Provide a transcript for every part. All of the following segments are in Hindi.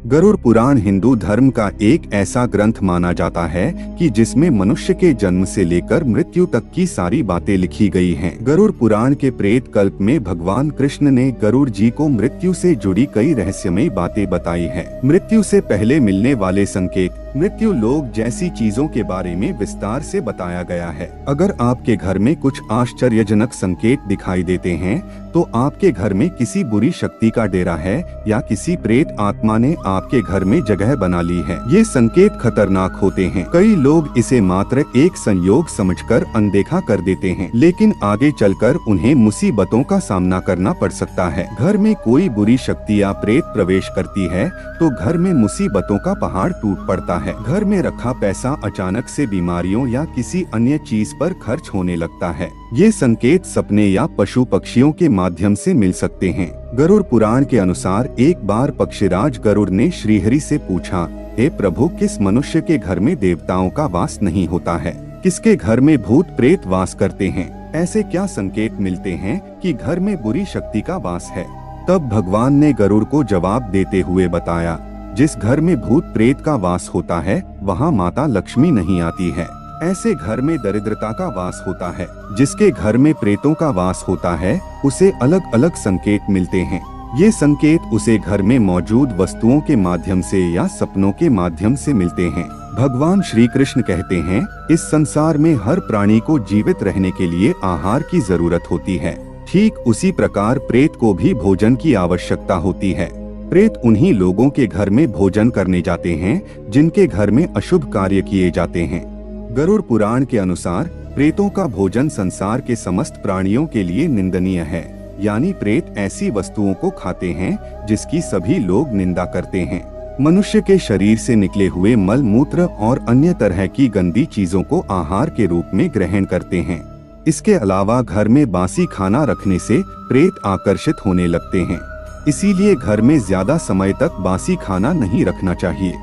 गरुड़ पुराण हिंदू धर्म का एक ऐसा ग्रंथ माना जाता है कि जिसमें मनुष्य के जन्म से लेकर मृत्यु तक की सारी बातें लिखी गई हैं। गरुड़ पुराण के प्रेत कल्प में भगवान कृष्ण ने गरुड़ जी को मृत्यु से जुड़ी कई रहस्यमयी बातें बताई हैं। मृत्यु से पहले मिलने वाले संकेत, मृत्यु लोक जैसी चीजों के बारे में विस्तार से बताया गया है। अगर आपके घर में कुछ आश्चर्यजनक संकेत दिखाई देते हैं तो आपके घर में किसी बुरी शक्ति का डेरा है या किसी प्रेत आत्मा ने आपके घर में जगह बना ली है। ये संकेत खतरनाक होते हैं। कई लोग इसे मात्र एक संयोग समझकर अनदेखा कर देते हैं, लेकिन आगे चलकर उन्हें मुसीबतों का सामना करना पड़ सकता है। घर में कोई बुरी शक्ति या प्रेत प्रवेश करती है तो घर में मुसीबतों का पहाड़ टूट पड़ता है। घर में रखा पैसा अचानक से बीमारियों या किसी अन्य चीज पर खर्च होने लगता है। ये संकेत सपने या पशु पक्षियों के माध्यम से मिल सकते हैं। गरुड़ पुराण के अनुसार एक बार पक्षीराज गरुड़ ने श्रीहरि से पूछा, हे प्रभु, किस मनुष्य के घर में देवताओं का वास नहीं होता है? किसके घर में भूत प्रेत वास करते हैं? ऐसे क्या संकेत मिलते हैं कि घर में बुरी शक्ति का वास है? तब भगवान ने गरुड़ को जवाब देते हुए बताया, जिस घर में भूत प्रेत का वास होता है वहाँ माता लक्ष्मी नहीं आती है। ऐसे घर में दरिद्रता का वास होता है। जिसके घर में प्रेतों का वास होता है उसे अलग अलग संकेत मिलते हैं। ये संकेत उसे घर में मौजूद वस्तुओं के माध्यम से या सपनों के माध्यम से मिलते हैं। भगवान श्री कृष्ण कहते हैं, इस संसार में हर प्राणी को जीवित रहने के लिए आहार की जरूरत होती है। ठीक उसी प्रकार प्रेत को भी भोजन की आवश्यकता होती है। प्रेत उन्हीं लोगों के घर में भोजन करने जाते हैं जिनके घर में अशुभ कार्य किए जाते हैं। गरुड़ पुराण के अनुसार प्रेतों का भोजन संसार के समस्त प्राणियों के लिए निंदनीय है, यानी प्रेत ऐसी वस्तुओं को खाते हैं जिसकी सभी लोग निंदा करते हैं। मनुष्य के शरीर से निकले हुए मल मूत्र और अन्य तरह की गंदी चीजों को आहार के रूप में ग्रहण करते हैं। इसके अलावा घर में बासी खाना रखने से प्रेत आकर्षित होने लगते हैं। इसीलिए घर में ज्यादा समय तक बासी खाना नहीं रखना चाहिए।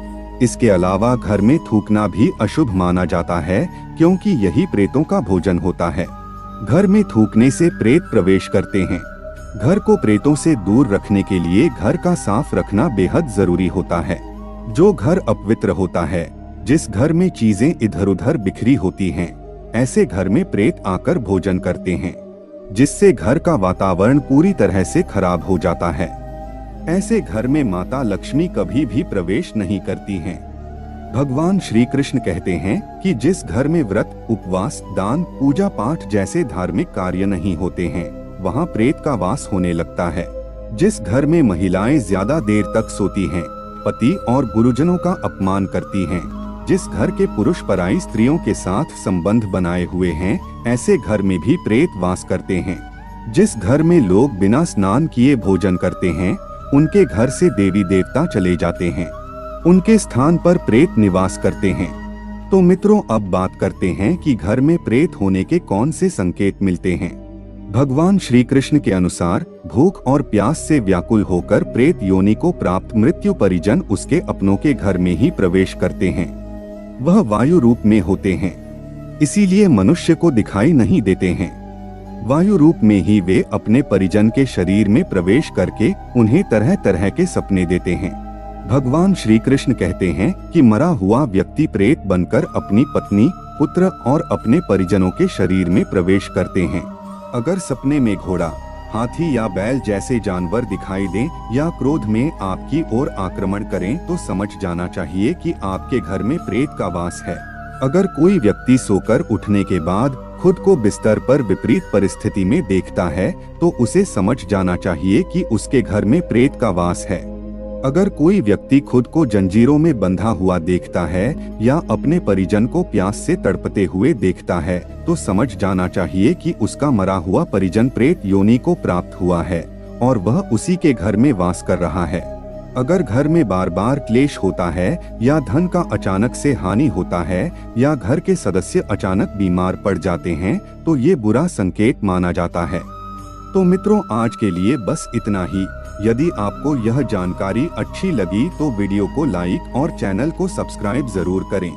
इसके अलावा घर में थूकना भी अशुभ माना जाता है, क्योंकि यही प्रेतों का भोजन होता है। घर में थूकने से प्रेत प्रवेश करते हैं। घर को प्रेतों से दूर रखने के लिए घर का साफ रखना बेहद जरूरी होता है। जो घर अपवित्र होता है, जिस घर में चीजें इधर उधर बिखरी होती हैं, ऐसे घर में प्रेत आकर भोजन करते हैं, जिससे घर का वातावरण पूरी तरह से खराब हो जाता है। ऐसे घर में माता लक्ष्मी कभी भी प्रवेश नहीं करती हैं। भगवान श्री कृष्ण कहते हैं कि जिस घर में व्रत, उपवास, दान, पूजा पाठ जैसे धार्मिक कार्य नहीं होते हैं, वहाँ प्रेत का वास होने लगता है। जिस घर में महिलाएं ज्यादा देर तक सोती हैं, पति और गुरुजनों का अपमान करती हैं, जिस घर के पुरुष पराई स्त्रियों के साथ संबंध बनाए हुए हैं, ऐसे घर में भी प्रेत वास करते हैं। जिस घर में लोग बिना स्नान किए भोजन करते हैं, उनके घर से देवी देवता चले जाते हैं। उनके स्थान पर प्रेत निवास करते हैं। तो मित्रों, अब बात करते हैं कि घर में प्रेत होने के कौन से संकेत मिलते हैं। भगवान श्री कृष्ण के अनुसार भूख और प्यास से व्याकुल होकर प्रेत योनि को प्राप्त मृत्यु परिजन उसके अपनों के घर में ही प्रवेश करते हैं। वह वायु रूप में होते हैं, इसीलिए मनुष्य को दिखाई नहीं देते हैं। वायु रूप में ही वे अपने परिजन के शरीर में प्रवेश करके उन्हें तरह तरह के सपने देते हैं। भगवान श्री कृष्ण कहते हैं कि मरा हुआ व्यक्ति प्रेत बनकर अपनी पत्नी, पुत्र और अपने परिजनों के शरीर में प्रवेश करते हैं। अगर सपने में घोड़ा, हाथी या बैल जैसे जानवर दिखाई दें या क्रोध में आपकी ओर आक्रमण करें तो समझ जाना चाहिए कि आपके घर में प्रेत का वास है। अगर कोई व्यक्ति सोकर उठने के बाद खुद को बिस्तर पर विपरीत परिस्थिति में देखता है तो उसे समझ जाना चाहिए कि उसके घर में प्रेत का वास है। अगर कोई व्यक्ति खुद को जंजीरों में बंधा हुआ देखता है या अपने परिजन को प्यास से तड़पते हुए देखता है तो समझ जाना चाहिए कि उसका मरा हुआ परिजन प्रेत योनि को प्राप्त हुआ है और वह उसी के घर में वास कर रहा है। अगर घर में बार बार क्लेश होता है या धन का अचानक से हानि होता है या घर के सदस्य अचानक बीमार पड़ जाते हैं तो ये बुरा संकेत माना जाता है। तो मित्रों, आज के लिए बस इतना ही। यदि आपको यह जानकारी अच्छी लगी तो वीडियो को लाइक और चैनल को सब्सक्राइब जरूर करें।